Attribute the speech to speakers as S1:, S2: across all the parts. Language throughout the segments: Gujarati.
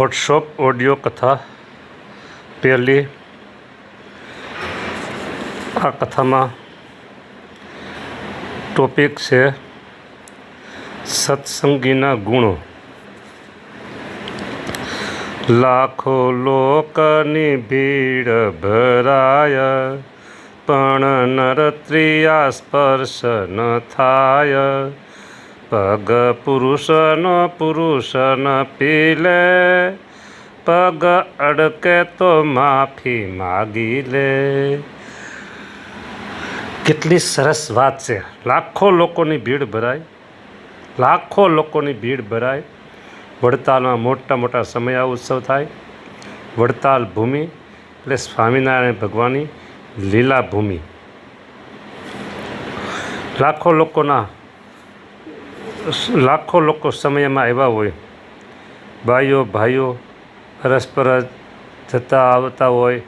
S1: ફોટોશોપ ઓડિયો કથા પહેલી। આ કથામાં ટોપિક છે સત્સંગીના ગુણો। લાખો લોકની ભીડ ભરાય, પણ નરત્રિયા સ્પર્શ ન થાય। પગ પુરુષ ન પીલે, પગ અડકે તો માફી માગી લે। કેટલી સરસ વાત છે। લાખો લોકોની ભીડ ભરાય, લાખો લોકોની ભીડ ભરાય। વડતાલમાં મોટા મોટા સમયા ઉત્સવ થાય। વડતાલ ભૂમિ એટલે સ્વામિનારાયણ ભગવાનની લીલા ભૂમિ। લાખો લોકો સમયમાં આવ્યા હોય। ભાઈઓ પરસ્પર જતા આવતા હોય,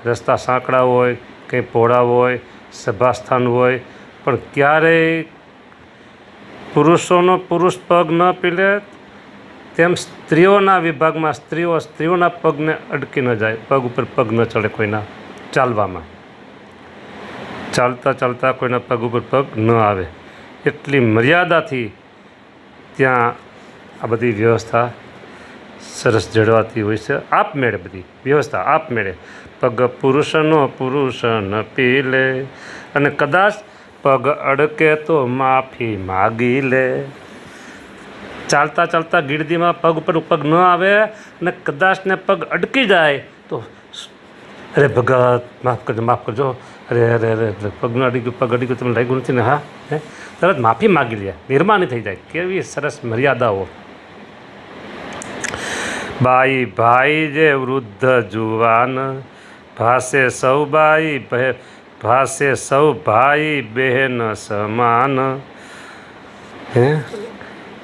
S1: રસ્તા સાંકડા હોય, કંઈ પહોળા હોય, સભાસ્થાન હોય, પણ ક્યારેય પુરુષ પગ ન પીલે, તેમ સ્ત્રીઓના વિભાગમાં સ્ત્રીઓના પગને અડકી ન જાય, પગ ઉપર પગ ન ચડે કોઈના ચાલવામાં, ચાલતા કોઈના પગ ઉપર પગ ન આવે, એટલી મર્યાદાથી ત્યાં આ બધી વ્યવસ્થા સરસ જળવાતી હોય છે। આપમેળે બધી વ્યવસ્થા આપમેળે। પગ પુરુષ ન પીલે, અને કદાચ પગ અડકે તો માફી માગી લે। ચાલતા ગીરદીમાં પગ ઉપર પગ ન આવે અને કદાચ ને પગ અડકી જાય તો અરે ભગત માફ કરજો, અરે પગ અડી ગયું તમને લાગ્યું નથી ને? હા, તરત માફી માગી લે, નિર્માની થઈ જાય। કેવી સરસ મર્યાદાઓ। ભાઈ જે વૃદ્ધ જુવાન, ભાસે સૌ ભાઈ બહેન સમાન।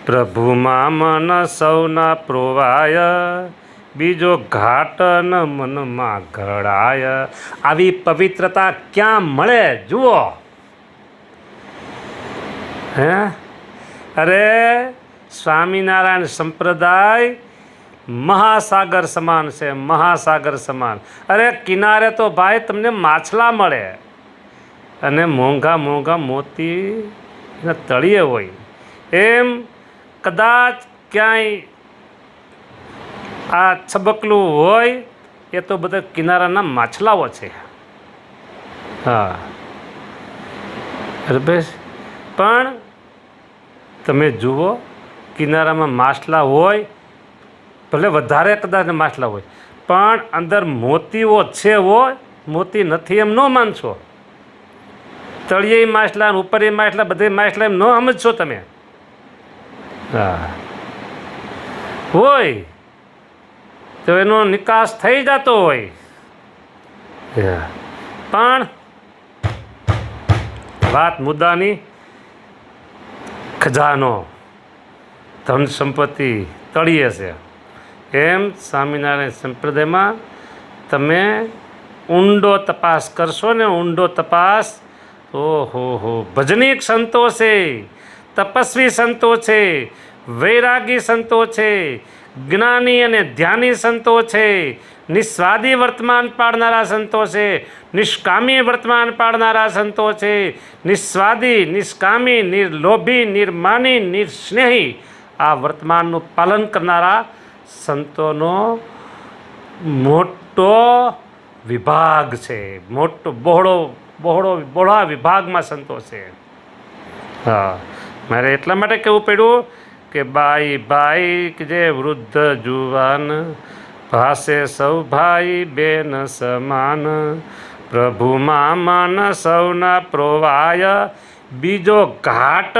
S1: પ્રભુમાં મન સૌના પ્રોવાય, બીજો ઘાટ ન મનમાં ઘડાય। આવી પવિત્રતા ક્યાં મળે? જુઓ, અરે સ્વામિનારાયણ સંપ્રદાય મહાસાગર સમાન છે, મહાસાગર સમાન। અરે કિનારે તો ભાઈ તમને માછલા મળે, અને મોંઘા મોતી એના તળિયે હોય। એમ કદાચ ક્યાંય આ છબકલું હોય, એ તો બધા કિનારાના માછલાઓ છે। હા, પણ તમે જુઓ, કિનારામાં માછલા હોય, ભલે વધારે કદાચ માછલા હોય, પણ અંદર મોતીઓ છે હોય, મોતી નથી એમ ન માનશો। તળિયે માછલા, ઉપર માછલા, બધે માછલા એમ ન સમજશો તમે। હા, હોય તો એનો નિકાસ થઈ જતો હોય, પણ વાત મુદ્દાની ખજાનો, ધન સંપત્તિ તળિયે છે। એમ સ્વામિનારાયણ સંપ્રદાયમાં તમે ઊંડો તપાસ કરશો ને, ઊંડો તપાસ, ઓહો, ભજનીક સંતો છે, તપસ્વી સંતો છે, વૈરાગી સંતો છે, જ્ઞાની અને ધ્યાની સંતો છે, નિસ્વાદી વર્તમાન પાડનારા સંતો છે, નિષ્કામી વર્તમાન પાડનારા સંતો છે, નિસ્વાદી, નિષ્કામી, નિર્લોભી, નિર્માની, નિર્સ્નેહી આ વર્તમાનનું પાલન કરનારા સંતોનો મોટો વિભાગ છે। મોટો બહોળા વિભાગમાં સંતો છે। હા, મારે એટલા માટે કહેવું પડ્યું કે ભાઈ જે વૃદ્ધ જુવાન, ભાસે સૌ ભાઈ બેન સમાન। પ્રભુમાં મન સૌના પ્રોવાય, બીજો ઘાટ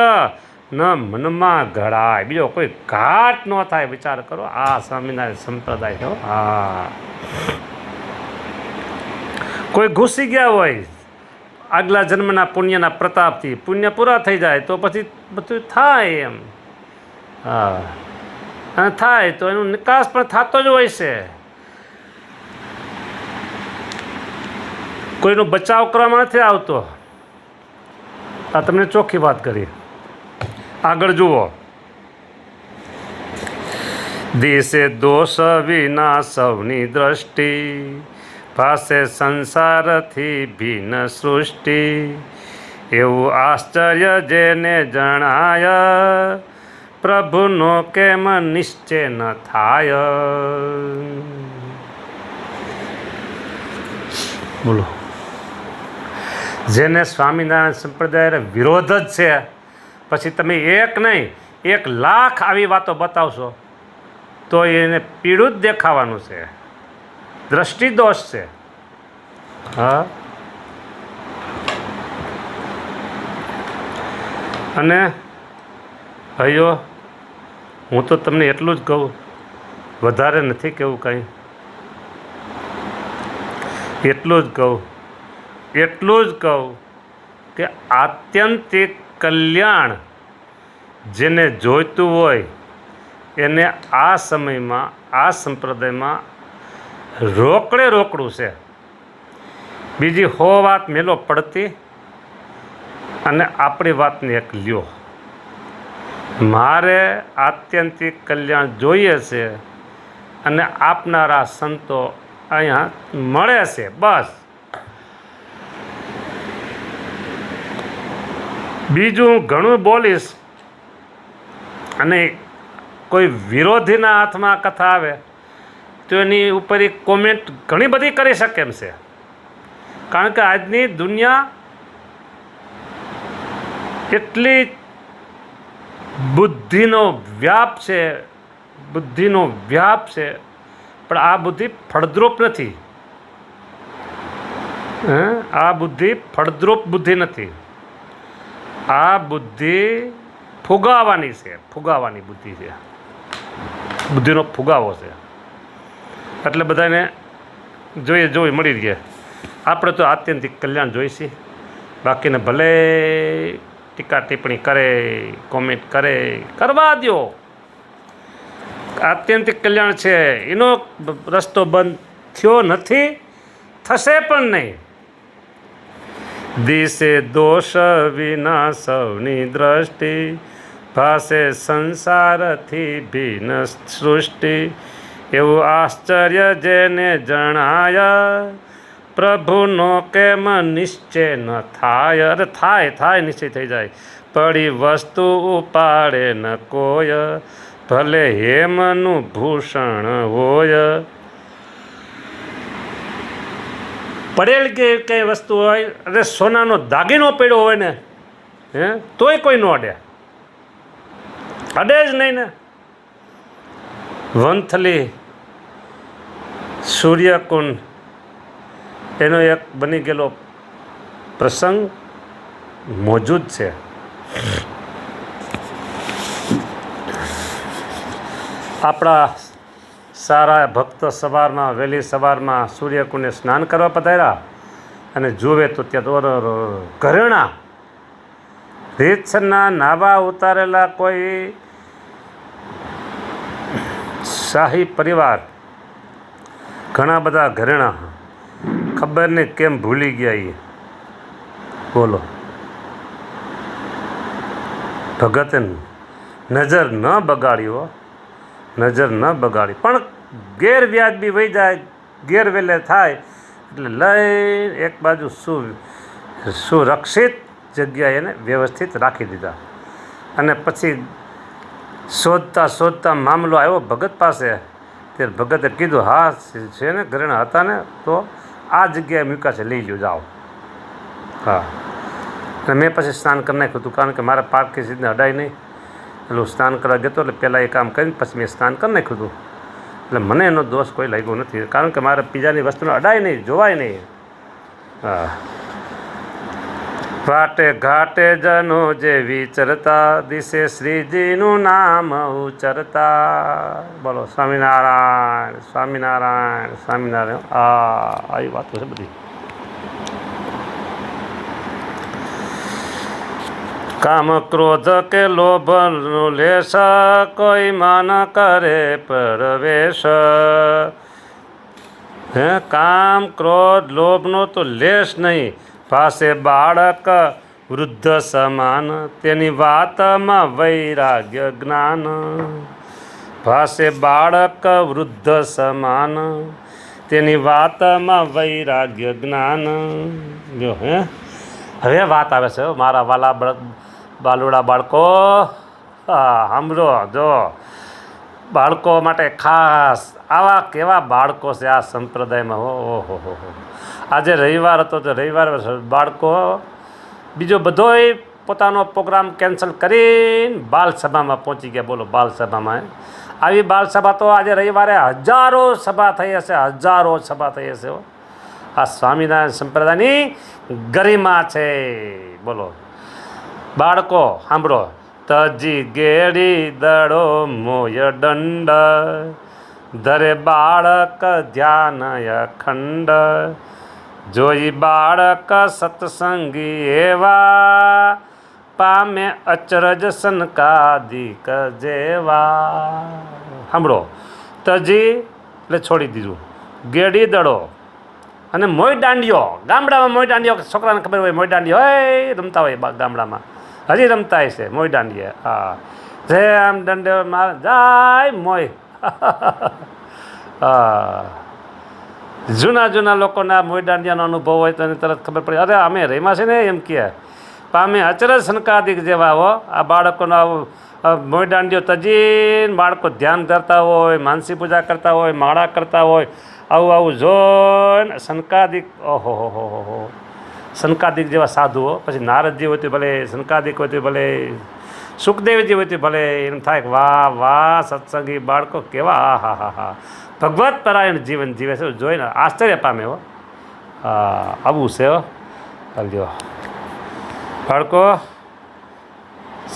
S1: ન મનમાં ઘડાય। બીજો કોઈ ઘાટ ન થાય, વિચાર કરો। આ સ્વામિનારાયણ સંપ્રદાય છે। હા, કોઈ ઘૂસી ગયા હોય આગલા જન્મના પુણ્યના પ્રતાપથી, પુણ્ય પૂરા થઈ જાય તો પછી બધું થાય એમ। હા, અને થાય તો એનો નિકાસ પણ થતો જ હોય છે। કોઈનો બચાવ કરવામાં નથી આવતો। આ તમને ચોખ્ખી વાત કરી। આગળ જુઓ, દિશે દોષ વિના સૌની દ્રષ્ટિ, ભાસે સંસારથી ભિન્ન સૃષ્ટિ, એવું આશ્ચર્ય જેને જણાય, પ્રભુનો કેમ નિશ્ચય ન થાય. બોલો, જેને સ્વામિનારાયણ સંપ્રદાય વિરોધ જ છે, પછી તમે એક નહીં 1,00,000 આવી વાતો બતાવશો તો એને પીળું જ દેખાવાનું છે, દ્રષ્ટિદોષ છે. હા, અને ભાઈઓ, હું તો તમને એટલું જ કહું, વધારે નથી કહેવું કાંઈ. એટલું જ કહું કે આત્યંતિક કલ્યાણ જેને જોઈતું હોય એને આ સમયમાં આ સંપ્રદાયમાં રોકડું છે. બીજી 100 વાત મેલો પડતી અને આપણી વાતને એક લ્યો. મારે આત્યંતિક કલ્યાણ જોઈએ છે અને આપનારા સંતો અહીંયા મળે છે, બસ. બીજું ઘણું બોલીશ અને કોઈ વિરોધીના હાથમાં કથા આવે તો એની ઉપર કોમેન્ટ ઘણી બધી કરી શકે એમ છે. કારણ કે આજની દુનિયા એટલી બુદ્ધિનો વ્યાપ છે, પણ આ બુદ્ધિ ફળદ્રુપ નથી. આ બુદ્ધિ ફળદ્રુપ બુદ્ધિ નથી. આ બુદ્ધિ ફુગાવાની બુદ્ધિ છે, બુદ્ધિનો ફુગાવો છે. એટલે બધાને જોઈ મળી રહે. આપણે તો આત્યંતિક કલ્યાણ જોઈશે, બાકીને ભલે ટીકા ટિપ્પણી કરે, કોમેન્ટ કરે, કરવા દો. આત્યંતિક કલ્યાણ છે એનો રસ્તો બંધ થયો નથી, થશે પણ નહીં. દિશે દોષ વિના સૌની દ્રષ્ટિ, ભાસે સંસારથી ભિન્ન સૃષ્ટિ, એવું આશ્ચર્ય જેને જણાય, પ્રભુનો કેમ નિશ્ચય ન થાય. અરે થાય નિશ્ચય થઈ જાય. પડી વસ્તુ ઉપાડે ન કોઈ, ભલે હેમનું ભૂષણ હોય. પડેલ કે કઈ વસ્તુ હોય, અરે સોનાનો દાગીનો પડ્યો હોય ને, તોય કોઈ ન અડે જ નહીં ને. વંથલી સૂર્યકુંડ એનો એક બની ગયેલો પ્રસંગ મોજૂદ છે. આપણા સારા ભક્ત વહેલી સવારમાં સૂર્યકુંડે સ્નાન કરવા પધાર્યા અને જુએ તો ત્યાં તો ઘરેણા રીતસરના નાવા ઉતારેલા કોઈ શાહી પરિવાર, ઘણા બધા ઘરેણા, ખબર નહીં કેમ ભૂલી ગયા એ. બોલો, ભગતે નજર ન બગાડી, પણ ગેરવ્યાજબી વહી જાય, ગેરવેલે થાય એટલે લઈ એક બાજુ સુરક્ષિત જગ્યાએ એને વ્યવસ્થિત રાખી દીધા. અને પછી શોધતા મામલો આવ્યો ભગત પાસે. ત્યારે ભગતે કીધું, હા છે ને ઘરેણા હતા ને, તો આ જગ્યાએ મૂક્યા છે, લઈ લ્યો, જાઓ. હા, અને મેં પછી સ્નાન કરી નાખ્યું હતું, કારણ કે મારે પારકી સીધને અડાય નહીં. એટલે હું સ્નાન કરવા ગયો એટલે પહેલાં એ કામ કરીને પછી મેં સ્નાન કરી નાખ્યું હતું. એટલે મને એનો દોષ કોઈ લાગ્યો નથી, કારણ કે મારે બીજાની વસ્તુને અડાય નહીં, જોવાય નહીં. હા, વાટે ઘાટે જનો જે વિચરતા, દિશે શ્રીજીનું નામ ઉચરતા. બોલો સ્વામિનારાયણ. આવી વાતો છે બધી. કામ ક્રોધ કે લોભનો લેશ, કોઈ માન કરે પરવેશ. કામ ક્રોધ લોભનો તો લેશ નહીં. પાસે બાળક વૃદ્ધ સમાન, તેની વાતમાં વૈરાગ્ય જ્ઞાન. ભાસે બાળક વૃદ્ધ સમાન, તેની વાતમાં વૈરાગ્ય જ્ઞાન. જો હે હવે વાત આવે છે મારા વાલા બાલુડા બાળકો. સાંભળો, જો બાળકો માટે ખાસ આવા કેવા બાળકો છે આ સંપ્રદાયમાં. ઓહો હો. આજે રવિવાર હતો તો રવિવાર બાળકો બીજો બધોય પોતાનો પ્રોગ્રામ કેન્સલ કરીને બાલસભામાં પહોંચી ગયા. બોલો, બાલસભામાં આવી બાલસભા તો આજે રવિવારે હજારો સભા થઈ હશે, હજારો સભા થઈ હશે. આ સ્વામિનારાયણ સંપ્રદાયની ગરિમા છે. બોલો બાળકો સાંભળો. તજી ગેડી દડો મોય દંડ, ધરે બાળક ધ્યાન અખંડ, જોઈ બાળક સત્સંગી એવા, પામે અચરજ સનકાદિક જેવા. સાંભળો, તજી એટલે છોડી દીધું, ગેડી દડો અને મોય દાંડિયો. ગામડામાં મોય દાંડિયો છોકરાને ખબર હોય, મોય દાંડિયો હોય રમતા હોય ગામડામાં, હજી રમતા છે મોય દાંડીએ. હા, જે આમ દંડે મારે જાય મોય. હા, જૂના લોકોના મોય દાંડિયાનો અનુભવ હોય તો એને તરત ખબર પડે, અરે અમે રેમાં છે ને એમ કહે. પામે અચરજ સનકાદિક જેવા હો. આ બાળકોનો આવું મોય દાંડિયો તજીને બાળકો ધ્યાન કરતા હોય, માનસી પૂજા કરતા હોય, માળા કરતા હોય, આવું જોઈને સનકાદિક. ઓહો હો. સનકાદિક જેવા સાધુઓ. પછી નારદજી હોય તો ભલે, સનકાદિક હોય તો ભલે, સુખદેવજી હોય તો ભલે. એમ થાય કે વાહ વાહ, સત્સંગી બાળકો કેવા. હા. ભગવત પરાયણ જીવન જીવે છે, જોઈને આશ્ચર્ય પામે હો. હા, આવું છે હો. લ્યો બાળકો,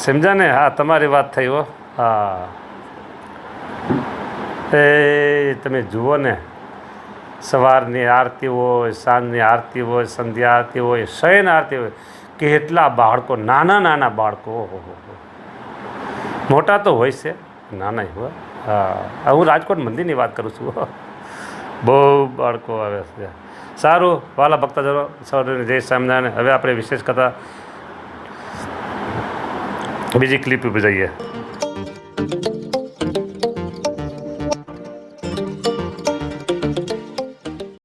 S1: સમજા ને? હા, તમારી વાત થઈ હો. હા, એ તમે જુઓ ને, સવારની આરતી હોય, સાંજની આરતી હોય, સંધ્યા આરતી હોય, શયન આરતી હોય, કેટલા બાળકો, નાના બાળકો. ઓહો, મોટા તો હોય છે, નાના હોય. હા, હું રાજકોટ મંદિરની વાત કરું છું. બહુ બાળકો આવે છે. સારું વાલા ભક્તજનો, સૌને જય સ્વામિનારાયણ. હવે આપણે વિશેષ કથા બીજી ક્લિપ ઉપર જઈએ.